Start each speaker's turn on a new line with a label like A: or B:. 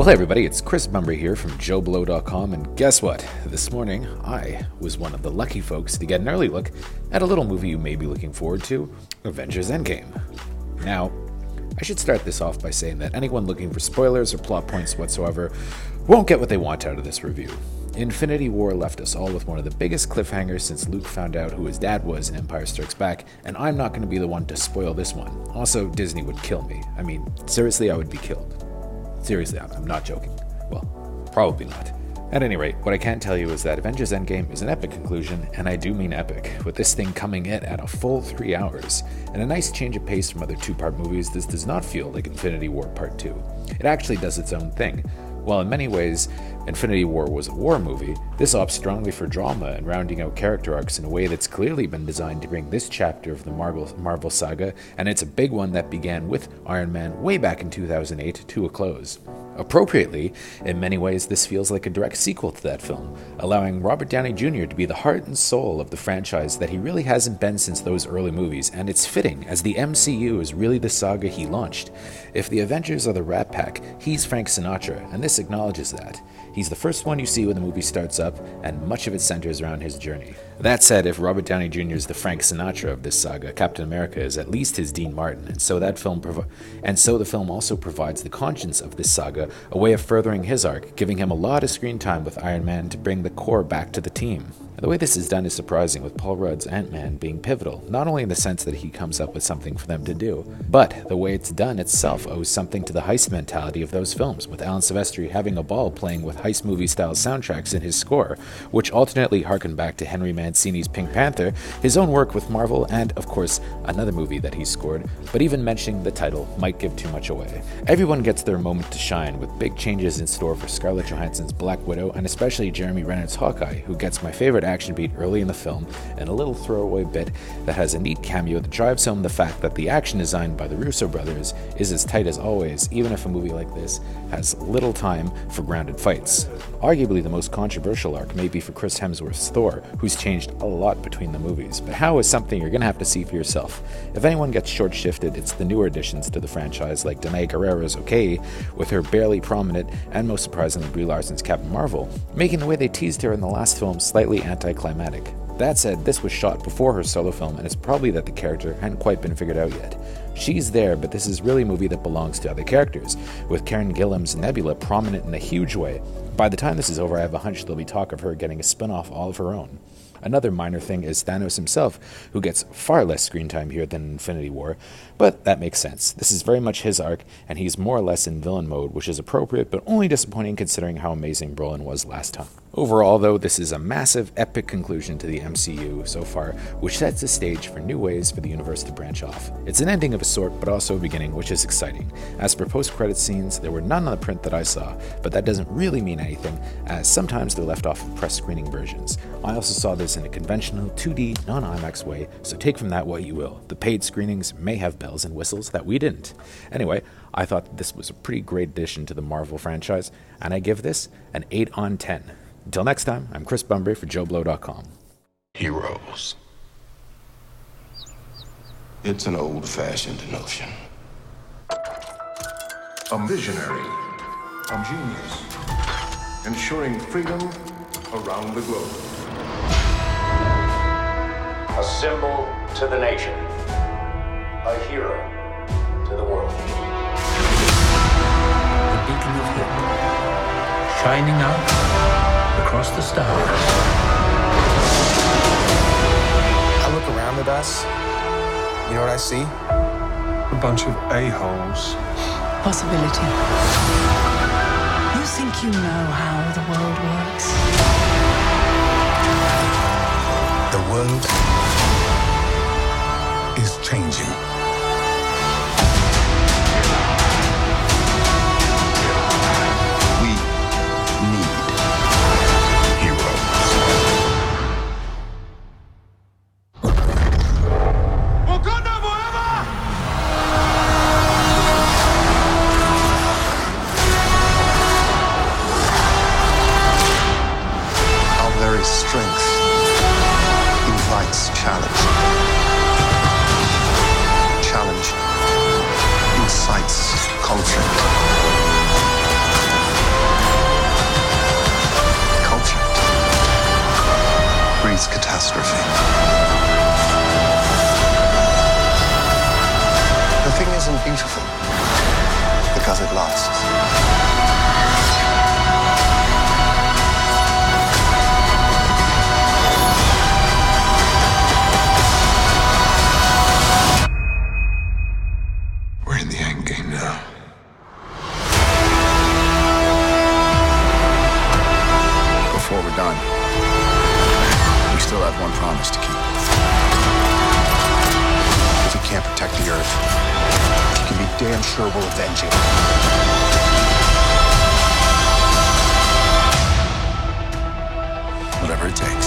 A: Well, hey everybody, it's Chris Bumbury here from JoBlo.com, and guess what? This morning, I was one of the lucky folks to get an early look at a little movie you may be looking forward to, Avengers Endgame. Now, I should start this off by saying that anyone looking for spoilers or plot points whatsoever won't get what they want out of this review. Infinity War left us all with one of the biggest cliffhangers since Luke found out who his dad was in Empire Strikes Back, and I'm not going to be the one to spoil this one. Also, Disney would kill me. I mean, seriously, I would be killed. Seriously, I'm not joking. Well, probably not. At any rate, what I can tell you is that Avengers Endgame is an epic conclusion, and I do mean epic, with this thing coming in at a full 3 hours. And a nice change of pace from other two-part movies, this does not feel like Infinity War Part 2. It actually does its own thing. While in many ways, Infinity War was a war movie, this opts strongly for drama and rounding out character arcs in a way that's clearly been designed to bring this chapter of the Marvel Saga, and it's a big one that began with Iron Man way back in 2008, to a close. Appropriately, in many ways, this feels like a direct sequel to that film, allowing Robert Downey Jr. to be the heart and soul of the franchise that he really hasn't been since those early movies, and it's fitting, as the MCU is really the saga he launched. If the Avengers are the Rat Pack, he's Frank Sinatra, and this acknowledges that. He's the first one you see when the movie starts up, and much of it centers around his journey. That said, if Robert Downey Jr. is the Frank Sinatra of this saga, Captain America is at least his Dean Martin, and so the film also provides the conscience of this saga, a way of furthering his arc, giving him a lot of screen time with Iron Man to bring the core back to the team. The way this is done is surprising, with Paul Rudd's Ant-Man being pivotal, not only in the sense that he comes up with something for them to do, but the way it's done itself owes something to the heist mentality of those films, with Alan Silvestri having a ball playing with heist movie-style soundtracks in his score, which alternately harken back to Henry Mancini's Pink Panther, his own work with Marvel, and, of course, another movie that he scored, but even mentioning the title might give too much away. Everyone gets their moment to shine, with big changes in store for Scarlett Johansson's Black Widow, and especially Jeremy Renner's Hawkeye, who gets my favorite action beat early in the film, and a little throwaway bit that has a neat cameo that drives home the fact that the action designed by the Russo brothers is as tight as always, even if a movie like this has little time for grounded fights. Arguably the most controversial arc may be for Chris Hemsworth's Thor, who's changed a lot between the movies, but how is something you're gonna have to see for yourself. If anyone gets short-shifted, it's the newer additions to the franchise, like Danai Gurira's Okay, with her barely prominent, and most surprisingly Brie Larson's Captain Marvel, making the way they teased her in the last film slightly anticlimactic. That said, this was shot before her solo film, and it's probably that the character hadn't quite been figured out yet. She's there, but this is really a movie that belongs to other characters, with Karen Gillan's Nebula prominent in a huge way. By the time this is over, I have a hunch there'll be talk of her getting a spin-off all of her own. Another minor thing is Thanos himself, who gets far less screen time here than Infinity War, but that makes sense. This is very much his arc, and he's more or less in villain mode, which is appropriate, but only disappointing considering how amazing Brolin was last time. Overall, though, this is a massive, epic conclusion to the MCU so far, which sets the stage for new ways for the universe to branch off. It's an ending of a sort, but also a beginning, which is exciting. As for post-credit scenes, there were none on the print that I saw, but that doesn't really mean anything, as sometimes they're left off of press screening versions. I also saw this in a conventional 2D, non-IMAX way, so take from that what you will. The paid screenings may have bells and whistles that we didn't. Anyway, I thought this was a pretty great addition to the Marvel franchise, and I give this an 8 on 10. Until next time, I'm Chris Bumbury for JoBlo.com.
B: Heroes. It's an old-fashioned notion.
C: A visionary, a genius, ensuring freedom around the globe.
D: A symbol to the nation, a hero to the world.
E: The beacon of hope, shining out across the stars.
F: I look around at us, you know what I see?
C: A bunch of a-holes.
G: Possibility. You think you know how the world works?
F: The world is changing. We need heroes.
C: Wakanda forever!
F: Our very strength invites challenge. catastrophe. The thing isn't beautiful because it lasts.
C: We're in the endgame now.
F: Before we're done, we still have one promise to keep. If we can't protect the Earth, you can be damn sure we'll avenge it. Whatever it takes.